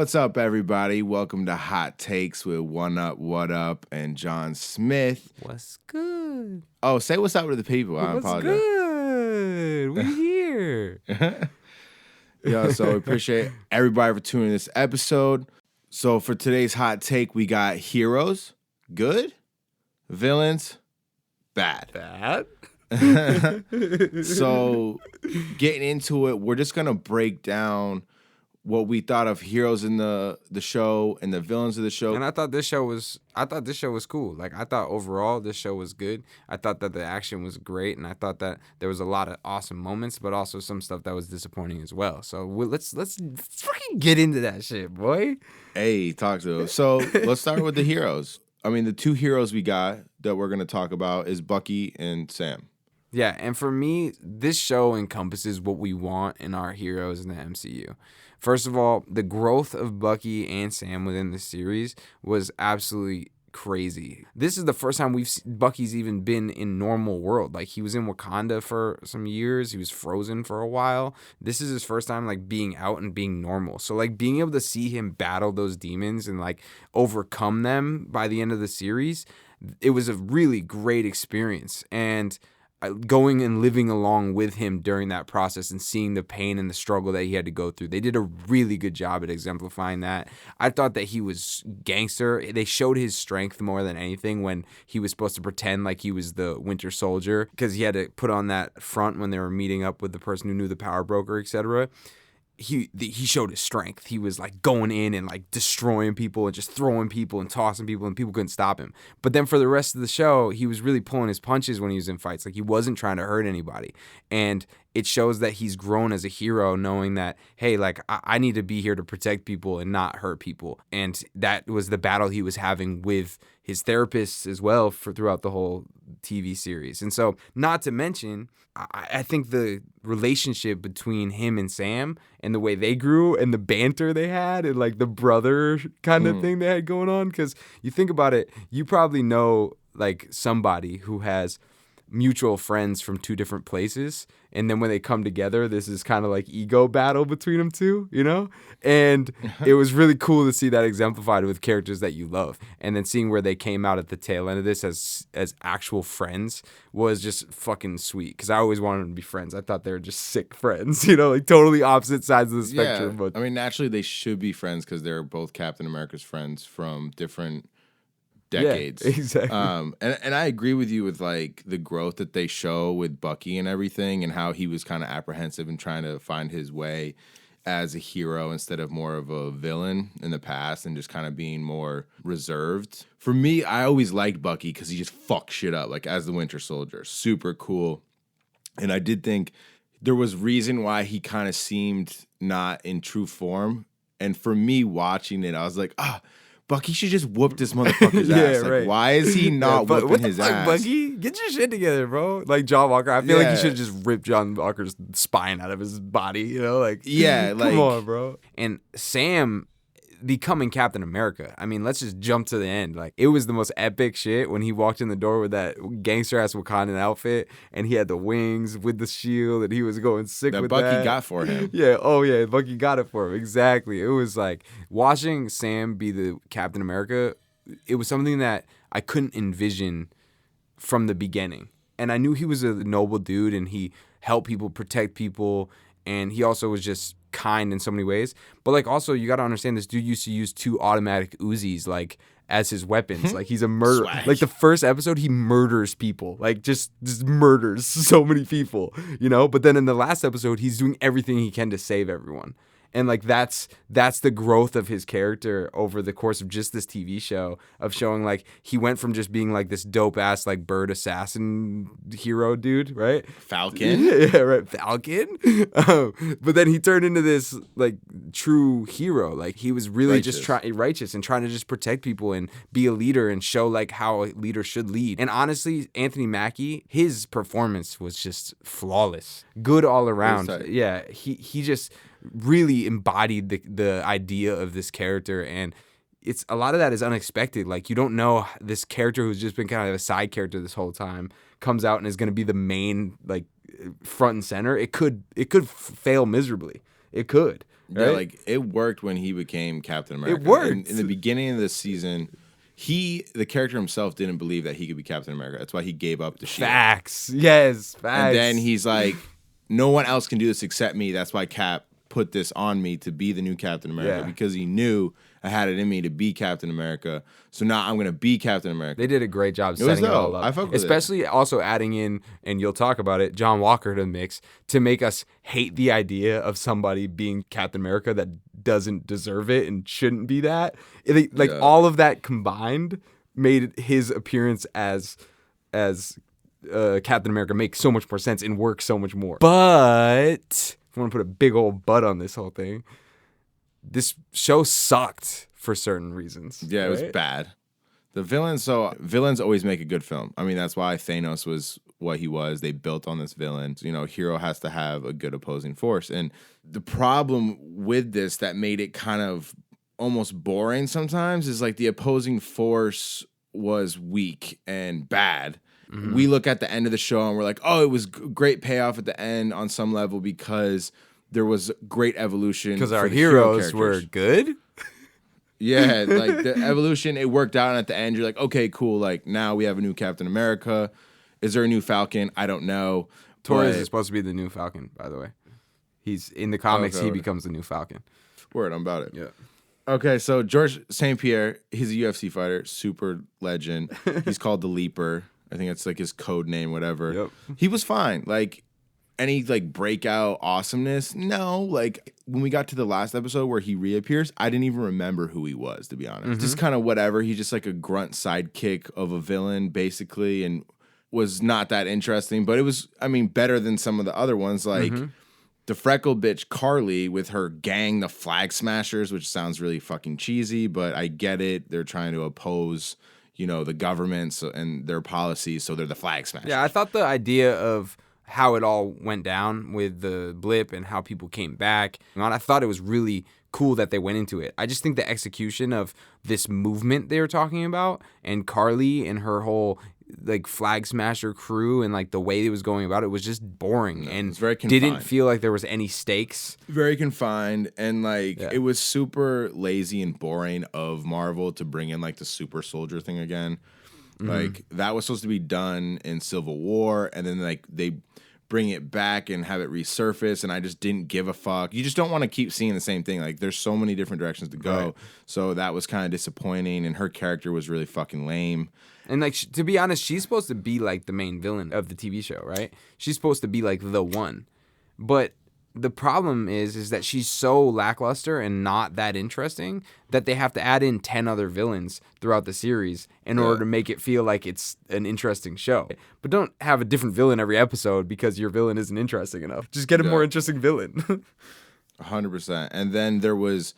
What's up, everybody? Welcome to Hot Takes with One Up, What Up, and John Smith. What's good? Oh, say what's up to the people. I What's apologize. good? We here. Yo, so we appreciate everybody for tuning in this episode. So for today's Hot Take, we got heroes, good, villains, bad. Bad? So getting into it, we're just going to break down what we thought of heroes in the show and the villains of the show. And I thought this show was cool. Like, I thought overall this show was good. I thought that the action was great, and I thought that there was a lot of awesome moments, but also some stuff that was disappointing as well. So let's fucking get into that shit, boy. Hey, talk to us. So let's start with the heroes. I mean, the two heroes we got that we're going to talk about is Bucky and Sam. Yeah, and for me, this show encompasses what we want in our heroes in the MCU. First of all, the growth of Bucky and Sam within the series was absolutely crazy. This is the first time Bucky's even been in normal world. Like, he was in Wakanda for some years. He was frozen for a while. This is his first time, like, being out and being normal. So, like, being able to see him battle those demons and, like, overcome them by the end of the series, it was a really great experience. And going and living along with him during that process and seeing the pain and the struggle that he had to go through. They did a really good job at exemplifying that. I thought that he was gangster. They showed his strength more than anything when he was supposed to pretend like he was the Winter Soldier, because he had to put on that front when they were meeting up with the person who knew the power broker, etc. He showed his strength. He was like going in and like destroying people and just throwing people and tossing people, and people couldn't stop him. But then for the rest of the show, he was really pulling his punches when he was in fights. Like, he wasn't trying to hurt anybody. And it shows that he's grown as a hero, knowing that, hey, like, I need to be here to protect people and not hurt people. And that was the battle he was having with his therapists as well throughout the whole TV series. And so, not to mention, I think the relationship between him and Sam and the way they grew and the banter they had and like the brother kind of thing they had going on. Because you think about it, you probably know like somebody who has mutual friends from two different places, and then when they come together, this is kind of like ego battle between them two, you know? And it was really cool to see that exemplified with characters that you love, and then seeing where they came out at the tail end of this as actual friends was just fucking sweet, because I always wanted them to be friends. I thought they were just sick friends, you know, like totally opposite sides of the spectrum. Yeah, but I mean, naturally they should be friends because they're both Captain America's friends from different decades. Yeah, exactly. And I agree with you with like the growth that they show with Bucky and everything, and how he was kind of apprehensive and trying to find his way as a hero instead of more of a villain in the past, and just kind of being more reserved. For me, I always liked Bucky because he just fucked shit up, like as the Winter Soldier. Super cool. And I did think there was reason why he kind of seemed not in true form. And for me watching it, I was like, Bucky should just whoop this motherfucker's ass. Like, right. Why is he not whooping his ass? Bucky? Get your shit together, bro. Like John Walker. I feel like he should have just ripped John Walker's spine out of his body, you know? Like, yeah, like, come on, bro. And Sam becoming Captain America. I mean, let's just jump to the end. Like, it was the most epic shit when he walked in the door with that gangster-ass Wakandan outfit, and he had the wings with the shield, and he was going sick with Bucky that. got for him. Yeah, oh yeah, Bucky got it for him. Exactly. It was like watching Sam be the Captain America. It was something that I couldn't envision from the beginning. And I knew he was a noble dude, and he helped people, protect people, and he also was just kind in so many ways. But like, also, you got to understand, this dude used to use 2 automatic Uzis like as his weapons. Like, he's a murderer. Like, the first episode, he murders people. Like, just murders so many people, you know? But then in the last episode, he's doing everything he can to save everyone. And like, that's the growth of his character over the course of just this TV show, of showing like he went from just being like this dope ass like bird assassin hero dude, right? Falcon. Yeah, right, Falcon. But then he turned into this like true hero. Like, he was really Righteous. just righteous and trying to just protect people and be a leader and show like how a leader should lead. And honestly, Anthony Mackie, his performance was just flawless, good all around. Yeah, he just really embodied the idea of this character, and it's a lot of that is unexpected. Like, you don't know this character who's just been kind of a side character this whole time comes out and is going to be the main, like, front and center. It could fail miserably. It could. Right? Yeah, like it worked when he became Captain America. It worked. In the beginning of this season, the character himself didn't believe that he could be Captain America. That's why he gave up the shield. Facts. Yes, facts. And then he's like, no one else can do this except me. That's why Cap put this on me to be the new Captain America because he knew I had it in me to be Captain America. So now I'm going to be Captain America. They did a great job setting it all up. I fuck with Especially also adding in, and you'll talk about it, John Walker to the mix to make us hate the idea of somebody being Captain America that doesn't deserve it and shouldn't be that. All of that combined made his appearance as Captain America make so much more sense and work so much more. But if I want to put a big old but on this whole thing, this show sucked for certain reasons. Yeah, it was bad. The villains always make a good film. I mean, that's why Thanos was what he was. They built on this villain. You know, hero has to have a good opposing force. And the problem with this that made it kind of almost boring sometimes is like the opposing force was weak and bad. Mm-hmm. We look at the end of the show and we're like, oh, it was great payoff at the end on some level because there was great evolution. Because our heroes were good? Yeah, like the evolution, it worked out. And at the end, you're like, okay, cool. Like now we have a new Captain America. Is there a new Falcon? I don't know. Torres is supposed to be the new Falcon, by the way. He's in the comics. He becomes the new Falcon. Word, I'm about it. Yeah. Okay, so George St. Pierre, he's a UFC fighter, super legend. He's called the Leaper. I think that's like his code name, whatever. Yep. He was fine. Like any like breakout awesomeness, no. Like when we got to the last episode where he reappears, I didn't even remember who he was, to be honest. Mm-hmm. Just kind of whatever. He's just like a grunt sidekick of a villain, basically, and was not that interesting. But it was, I mean, better than some of the other ones, like the freckle bitch Carly with her gang, the Flag Smashers, which sounds really fucking cheesy, but I get it. They're trying to oppose, you know, the governments and their policies, so they're the Flag Smashers. Yeah, I thought the idea of how it all went down with the blip and how people came back, I thought it was really cool that they went into it. I just think the execution of this movement they were talking about and Carly and her whole like Flag Smasher crew and like the way it was going about it was just boring and very confined. Didn't feel like there was any stakes. Very confined and like it was super lazy and boring of Marvel to bring in like the super soldier thing again. Like that was supposed to be done in Civil War and then like they bring it back and have it resurface and I just didn't give a fuck. You just don't want to keep seeing the same thing. Like there's so many different directions to go. Right. So that was kind of disappointing and her character was really fucking lame. And like to be honest, she's supposed to be like the main villain of the TV show, right? She's supposed to be like the one. But the problem is that she's so lackluster and not that interesting that they have to add in 10 other villains throughout the series in order to make it feel like it's an interesting show. But don't have a different villain every episode because your villain isn't interesting enough. Just get a more interesting villain. 100%. And then there was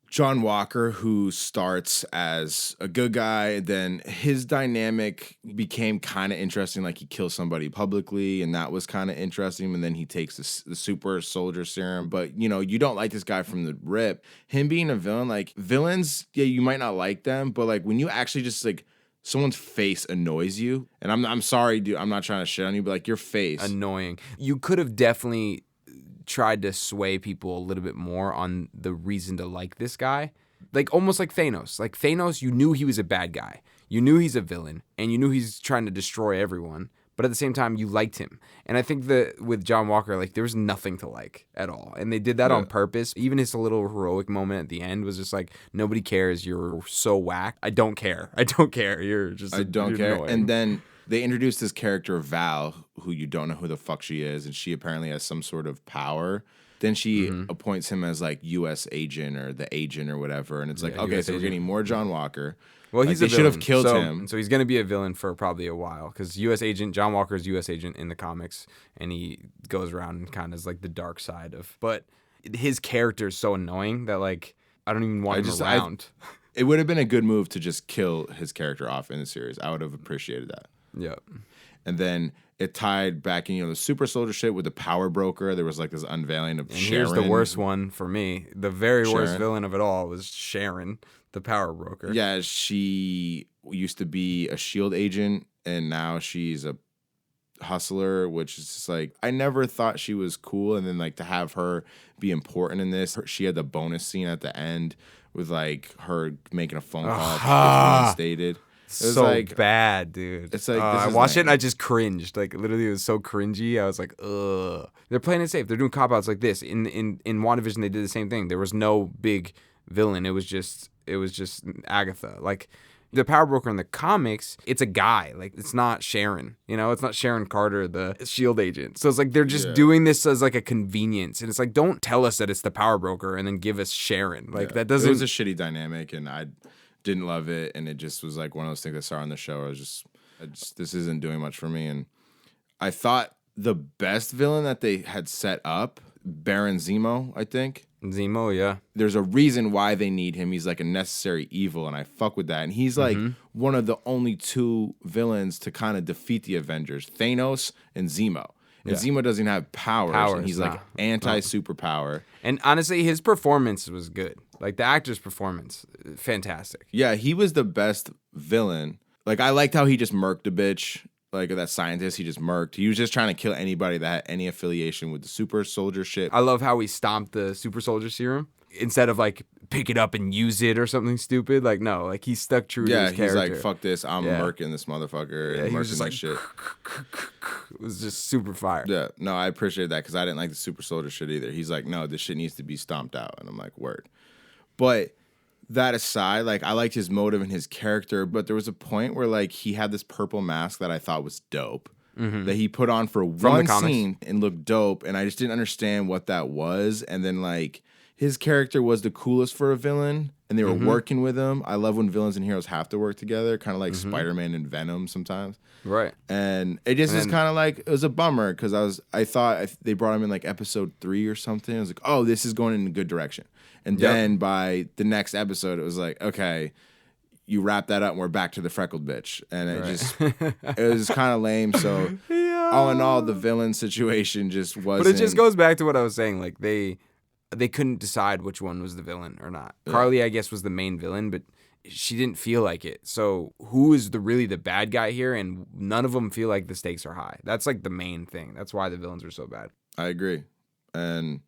John Walker, who starts as a good guy, then his dynamic became kind of interesting. Like he kills somebody publicly, and that was kind of interesting. And then he takes the super soldier serum. But, you know, you don't like this guy from the rip. Him being a villain, like villains, yeah, you might not like them, but like when you actually just like someone's face annoys you, and I'm sorry, dude, I'm not trying to shit on you, but like your face. Annoying. You could have definitely tried to sway people a little bit more on the reason to like this guy. Like almost like Thanos. Like Thanos, you knew he was a bad guy. You knew he's a villain and you knew he's trying to destroy everyone. But at the same time, you liked him. And I think that with John Walker, like there was nothing to like at all. And they did that on purpose. Even his little heroic moment at the end was just like, nobody cares. You're so whack. I don't care. I don't care. You're just I don't care. Annoying. And then they introduced this character, Val, who you don't know who the fuck she is, and she apparently has some sort of power. Then she appoints him as like U.S. agent or the agent or whatever, and it's like, okay, US so we're getting more John Walker. Well, he's they should have killed him. So he's going to be a villain for probably a while because U.S. agent, John Walker is U.S. agent in the comics, and he goes around and kind of is like the dark side of. But his character is so annoying that like I don't even want him around. It would have been a good move to just kill his character off in the series. I would have appreciated that. Yeah. And then it tied back in, you know, the super soldier shit with the power broker. There was like this unveiling of Sharon. Here's the worst one for me. The very worst villain of it all was Sharon, the power broker. Yeah, she used to be a SHIELD agent, and now she's a hustler, which is just like, I never thought she was cool. And then like to have her be important in this, she had the bonus scene at the end with like her making a phone call to get reinstated. It was so like bad, dude. It's like I watched it and I just cringed. Like literally, it was so cringy. I was like, ugh. They're playing it safe. They're doing cop outs like this. In WandaVision, they did the same thing. There was no big villain. It was just Agatha. Like the Power Broker in the comics, it's a guy. Like it's not Sharon. You know, it's not Sharon Carter, the Shield agent. So it's like they're just doing this as like a convenience. And it's like, don't tell us that it's the Power Broker and then give us Sharon. Like that doesn't. It was a shitty dynamic, and I didn't love it, and it just was like one of those things I saw on the show. I just this isn't doing much for me, and I thought the best villain that they had set up, Baron Zemo, I think. Zemo, yeah. There's a reason why they need him. He's like a necessary evil, and I fuck with that. And he's like one of the only two villains to kind of defeat the Avengers, Thanos and Zemo. And Zemo doesn't have powers and he's like anti-superpower. And honestly, his performance was good. Like the actor's performance, fantastic. Yeah, he was the best villain. Like I liked how he just murked a bitch. Like that scientist, he just murked. He was just trying to kill anybody that had any affiliation with the super soldier shit. I love how he stomped the super soldier serum instead of like pick it up and use it or something stupid. Like no, like he stuck true to his character. Yeah, he's like, fuck this, I'm murking this motherfucker and murking like, shit. It was just super fire. Yeah, no, I appreciate that because I didn't like the super soldier shit either. He's like, no, this shit needs to be stomped out, and I'm like, word. But that aside, like I liked his motive and his character, but there was a point where like he had this purple mask that I thought was dope that he put on for one scene and looked dope, and I just didn't understand what that was. And then like his character was the coolest for a villain, and they were working with him. I love when villains and heroes have to work together, kind of like Spider-Man and Venom sometimes. Right. And it just is kind of like, it was a bummer because I thought they brought him in like episode 3 or something. I was like, oh, this is going in a good direction. And then by the next episode, it was like, okay, you wrap that up and we're back to the freckled bitch. And it was kind of lame. So all in all, the villain situation just wasn't. But it just goes back to what I was saying. Like they couldn't decide which one was the villain or not. Yeah. Carly, I guess, was the main villain, but she didn't feel like it. So who is really the bad guy here? And none of them feel like the stakes are high. That's like the main thing. That's why the villains are so bad. I agree. And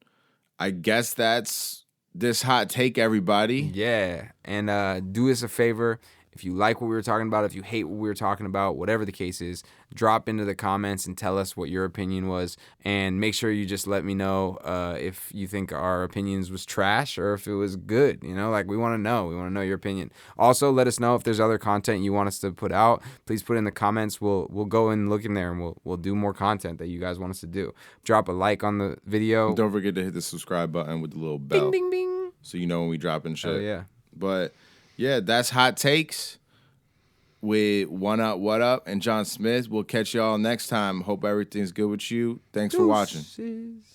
I guess that's this hot take, everybody. Yeah. And do us a favor. If you like what we were talking about, if you hate what we were talking about, whatever the case is, drop into the comments and tell us what your opinion was. And make sure you just let me know if you think our opinions was trash or if it was good. You know, like we want to know. We want to know your opinion. Also, let us know if there's other content you want us to put out. Please put in the comments. We'll go and look in there and we'll do more content that you guys want us to do. Drop a like on the video. Don't forget to hit the subscribe button with the little bell. Ding, ding, ding. So you know when we drop and shit. Oh, yeah. But yeah, that's Hot Takes with One Up, What Up, and John Smith. We'll catch y'all next time. Hope everything's good with you. Thanks for watching.